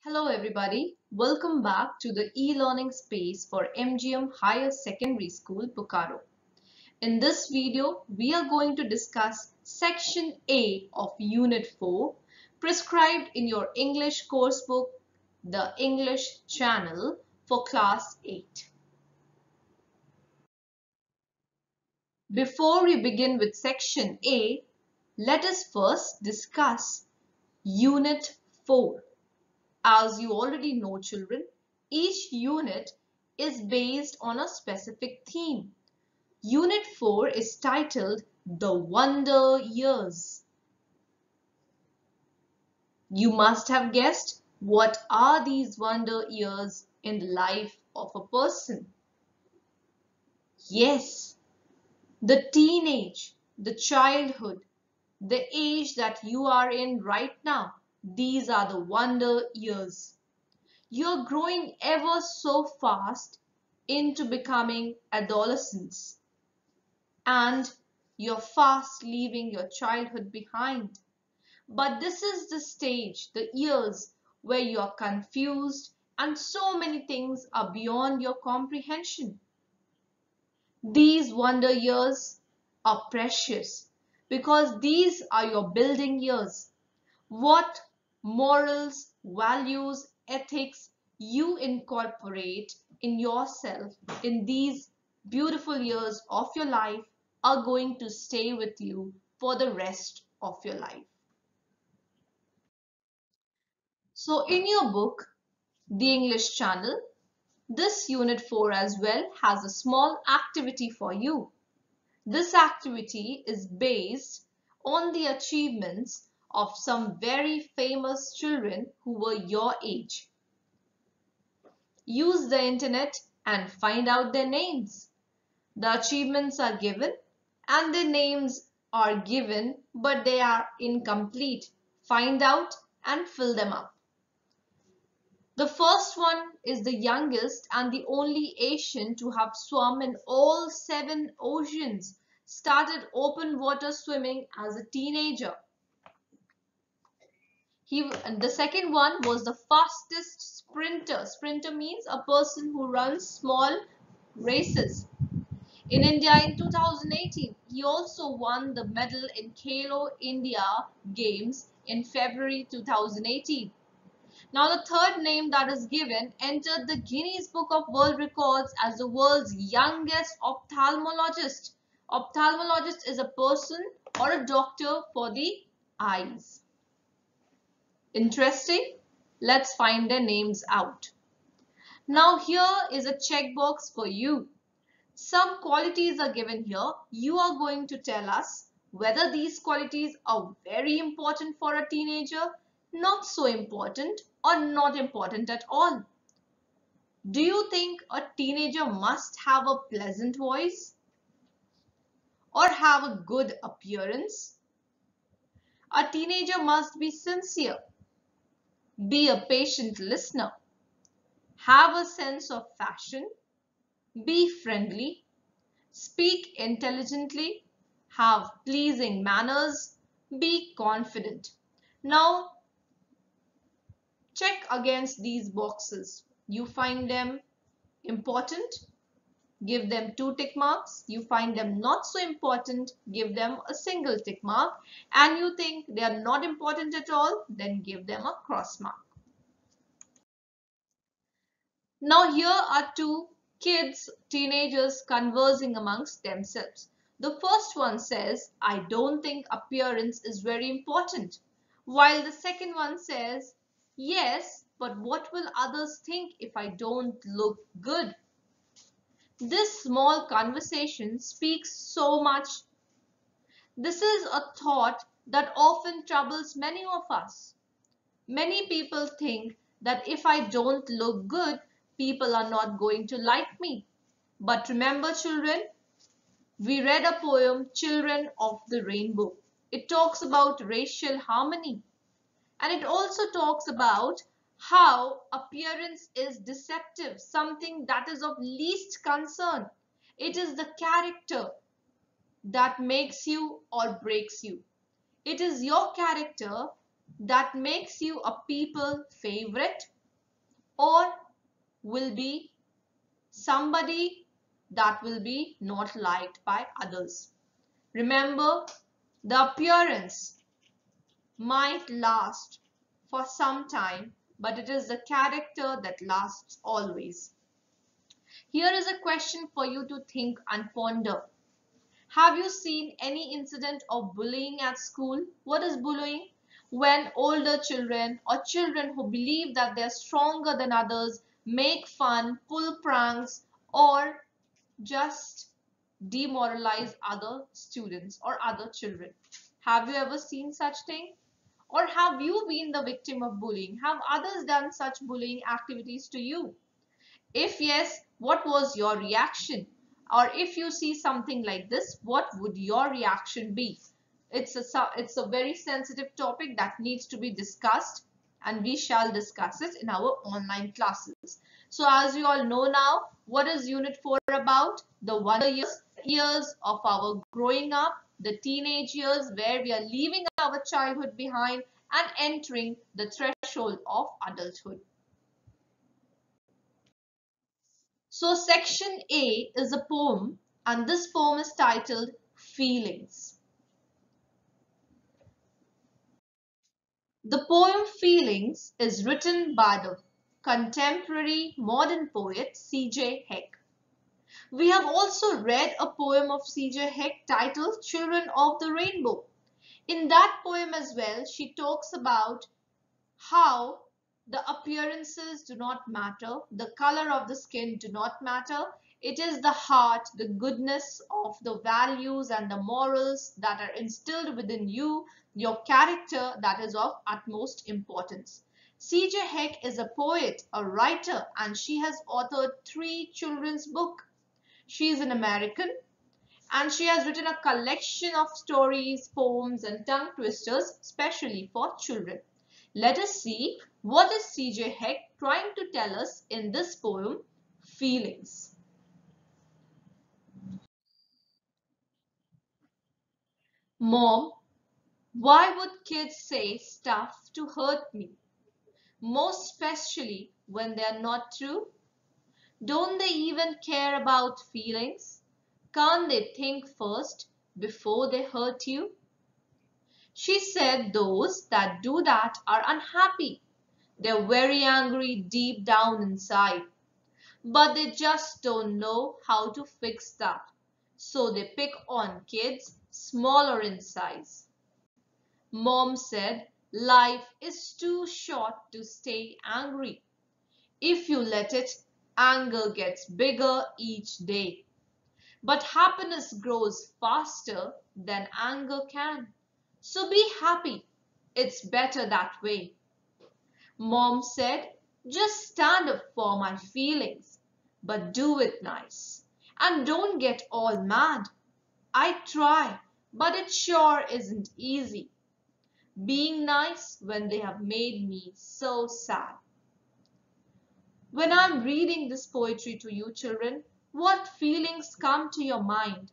Hello everybody, welcome back to the e-learning space for MGM Higher Secondary School, Bokaro. In this video, we are going to discuss Section A of Unit 4, prescribed in your English course book, the English Channel for Class 8. Before we begin with Section A, let us first discuss Unit 4. As you already know, children, each unit is based on a specific theme. Unit 4 is titled The Wonder Years. You must have guessed what are these wonder years in the life of a person. Yes, the teenage, the childhood, the age that you are in right now. These are the wonder years. You're growing ever so fast into becoming adolescents, and you're fast leaving your childhood behind. But this is the stage, the years, where you are confused and so many things are beyond your comprehension. These wonder years are precious because these are your building years. What morals, values, ethics you incorporate in yourself in these beautiful years of your life are going to stay with you for the rest of your life. So in your book, The English Channel, this Unit 4 as well has a small activity for you. This activity is based on the achievements of some very famous children who were your age. Use the internet and find out their names. The achievements are given and their names are given, but they are incomplete. Find out and fill them up. The first one is the youngest and the only Asian to have swum in all 7 oceans. Started open water swimming as a teenager. The second one was the fastest sprinter. Sprinter means a person who runs small races. In India in 2018, he also won the medal in Khelo India Games in February 2018. Now the third name that is given entered the Guinness Book of World Records as the world's youngest ophthalmologist. Ophthalmologist is a person or a doctor for the eyes. Interesting? Let's find their names out. Now here is a checkbox for you. Some qualities are given here. You are going to tell us whether these qualities are very important for a teenager, not so important, or not important at all. Do you think a teenager must have a pleasant voice or have a good appearance? A teenager must be sincere, be a patient listener, have a sense of fashion, be friendly, speak intelligently, have pleasing manners, be confident. Now, check against these boxes. You find them important, give them 2 tick marks. You find them not so important, give them a single tick mark. And you think they are not important at all, then give them a cross mark. Now here are 2 kids, teenagers conversing amongst themselves. The first one says, I don't think appearance is very important. While the second one says, yes, but what will others think if I don't look good? This small conversation speaks so much. This is a thought that often troubles many of us. Many people think that if I don't look good, people are not going to like me. But remember, children, we read a poem, Children of the Rainbow. It talks about racial harmony. And it also talks about how appearance is deceptive, something that is of least concern. It is the character that makes you or breaks you. It is your character that makes you a people favorite or will be somebody that will be not liked by others. Remember, the appearance might last for some time, but it is the character that lasts always. Here is a question for you to think and ponder. Have you seen any incident of bullying at school? What is bullying? When older children or children who believe that they are stronger than others make fun, pull pranks, or just demoralize other students or other children. Have you ever seen such thing? Or have you been the victim of bullying? Have others done such bullying activities to you? If yes, what was your reaction? Or if you see something like this, what would your reaction be? It's a very sensitive topic that needs to be discussed, and we shall discuss it in our online classes. So as you all know now, what is Unit 4 about? The wonder years of our growing up, the teenage years where we are leaving our childhood behind and entering the threshold of adulthood. So section A is a poem, and this poem is titled Feelings. The poem Feelings is written by the contemporary modern poet C.J. Heck. We have also read a poem of C.J. Heck titled Children of the Rainbow. In that poem as well, she talks about how the appearances do not matter, the color of the skin do not matter. It is the heart, the goodness of the values and the morals that are instilled within you, your character, that is of utmost importance. C.J. Heck is a poet, a writer, and she has authored 3 children's books. She is an American, and she has written a collection of stories, poems, and tongue twisters, especially for children. Let us see what is C.J. Heck trying to tell us in this poem, Feelings. Mom, why would kids say stuff to hurt me? Most especially when they are not true? Don't they even care about feelings? Can't they think first before they hurt you? She said those that do that are unhappy. They're very angry deep down inside. But they just don't know how to fix that. So they pick on kids smaller in size. Mom said life is too short to stay angry. If you let it, anger gets bigger each day. But happiness grows faster than anger can. So be happy. It's better that way. Mom said, just stand up for my feelings, but do it nice. And don't get all mad. I try, but it sure isn't easy. Being nice when they have made me so sad. When I'm reading this poetry to you children, what feelings come to your mind?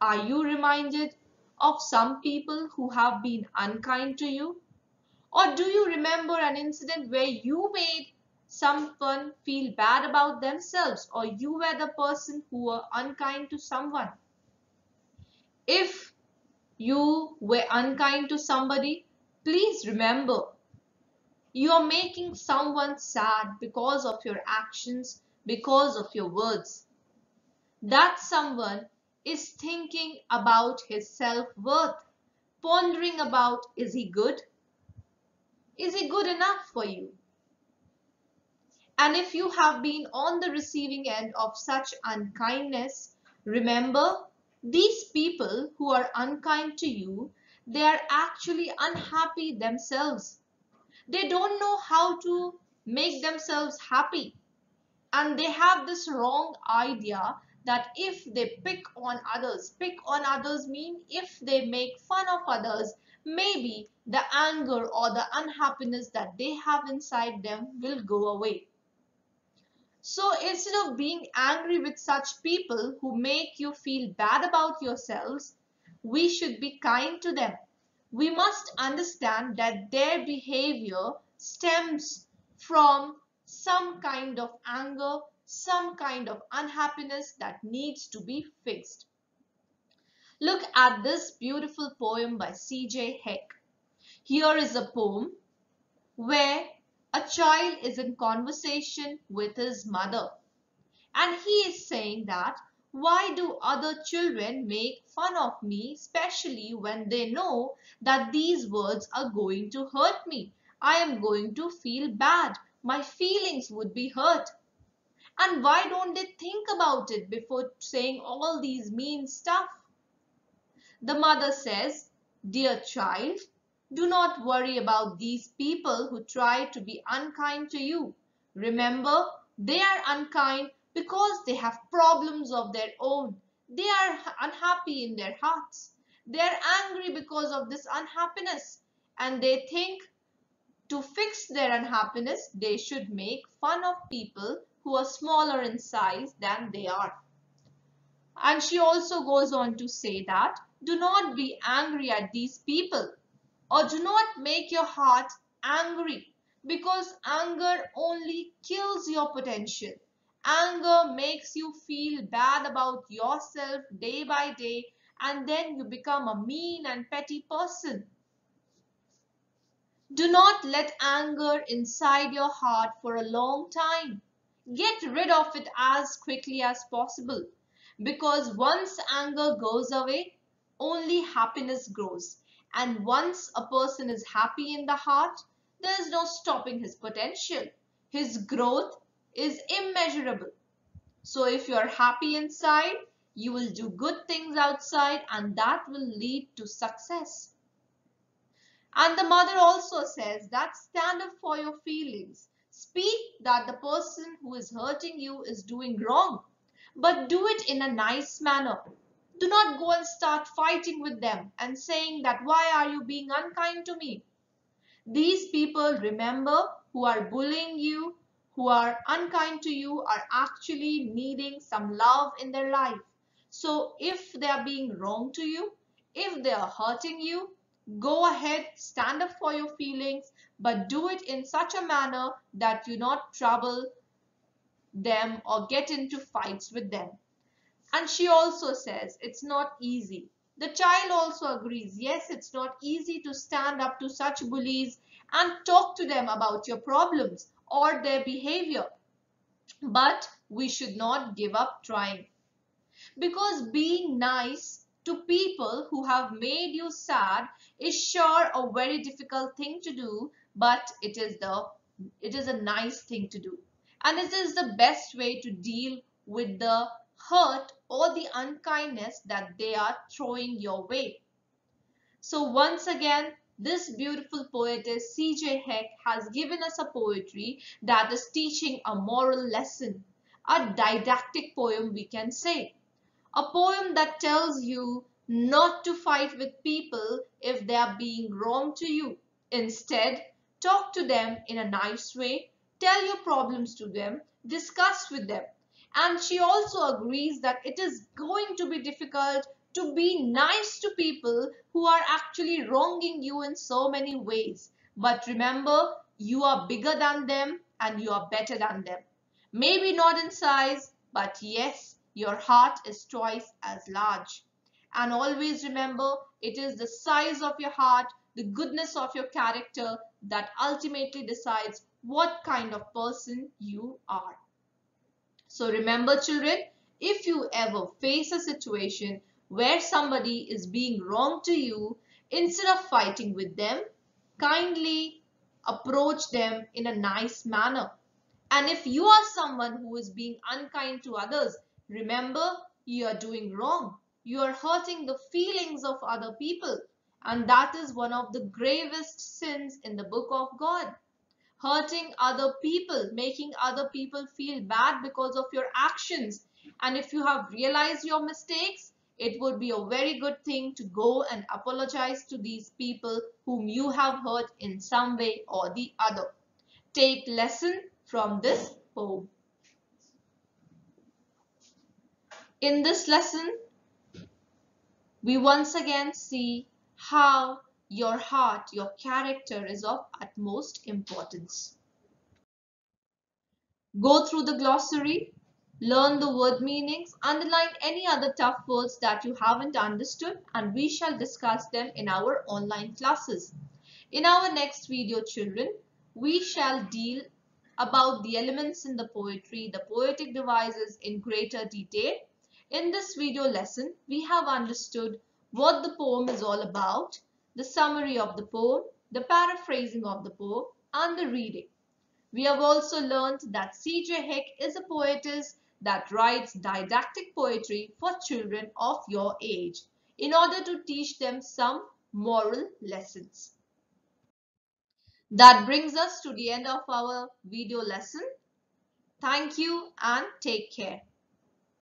Are you reminded of some people who have been unkind to you? Or do you remember an incident where you made someone feel bad about themselves, or you were the person who were unkind to someone? If you were unkind to somebody, please remember you are making someone sad because of your actions, because of your words. That someone is thinking about his self-worth, pondering about, is he good? Is he good enough for you? And if you have been on the receiving end of such unkindness, remember, these people who are unkind to you, they are actually unhappy themselves. They don't know how to make themselves happy. And they have this wrong idea that if they pick on others mean if they make fun of others, maybe the anger or the unhappiness that they have inside them will go away. So instead of being angry with such people who make you feel bad about yourselves, we should be kind to them. We must understand that their behavior stems from some kind of anger, some kind of unhappiness that needs to be fixed. Look at this beautiful poem by C.J. Heck. Here is a poem where a child is in conversation with his mother, and he is saying that why do other children make fun of me, especially when they know that these words are going to hurt me? I am going to feel bad. My feelings would be hurt. And why don't they think about it before saying all these mean stuff? The mother says, "Dear child, do not worry about these people who try to be unkind to you. Remember, they are unkind because they have problems of their own. They are unhappy in their hearts. They are angry because of this unhappiness, and they think to fix their unhappiness, they should make fun of people who are smaller in size than they are." And she also goes on to say that do not be angry at these people, or do not make your heart angry, because anger only kills your potential. Anger makes you feel bad about yourself day by day, and then you become a mean and petty person. Do not let anger inside your heart for a long time. Get rid of it as quickly as possible, because once anger goes away, only happiness grows. And once a person is happy in the heart, there is no stopping his potential. His growth is immeasurable. So if you are happy inside, you will do good things outside, and that will lead to success. And the mother also says that stand up for your feelings. Speak that the person who is hurting you is doing wrong, but do it in a nice manner. Do not go and start fighting with them and saying that why are you being unkind to me? These people, remember, who are bullying you, who are unkind to you, are actually needing some love in their life. So if they are being wrong to you, if they are hurting you, go ahead, stand up for your feelings, but do it in such a manner that you not trouble them or get into fights with them. And she also says it's not easy. The child also agrees, yes, it's not easy to stand up to such bullies and talk to them about your problems or their behavior. But we should not give up trying. Because being nice to people who have made you sad is sure a very difficult thing to do, but it is a nice thing to do. And it is the best way to deal with the hurt or the unkindness that they are throwing your way. So once again, this beautiful poetess C.J. Heck has given us a poetry that is teaching a moral lesson, a didactic poem we can say. A poem that tells you not to fight with people if they are being wrong to you. Instead, talk to them in a nice way, tell your problems to them, discuss with them. And she also agrees that it is going to be difficult to be nice to people who are actually wronging you in so many ways. But remember, you are bigger than them and you are better than them. Maybe not in size, but yes, your heart is twice as large. And always remember, it is the size of your heart, the goodness of your character that ultimately decides what kind of person you are. So remember, children, if you ever face a situation where somebody is being wrong to you, instead of fighting with them, kindly approach them in a nice manner. And if you are someone who is being unkind to others, remember, you are doing wrong. You are hurting the feelings of other people. And that is one of the gravest sins in the book of God. Hurting other people, making other people feel bad because of your actions. And if you have realized your mistakes, it would be a very good thing to go and apologize to these people whom you have hurt in some way or the other. Take lesson from this poem. In this lesson, we once again see how your heart, your character is of utmost importance. Go through the glossary, learn the word meanings, underline any other tough words that you haven't understood, and we shall discuss them in our online classes. In our next video, children, we shall deal about the elements in the poetry, the poetic devices in greater detail. In this video lesson, we have understood what the poem is all about, the summary of the poem, the paraphrasing of the poem, and the reading. We have also learned that C.J. Hick is a poetess that writes didactic poetry for children of your age in order to teach them some moral lessons. That brings us to the end of our video lesson. Thank you and take care.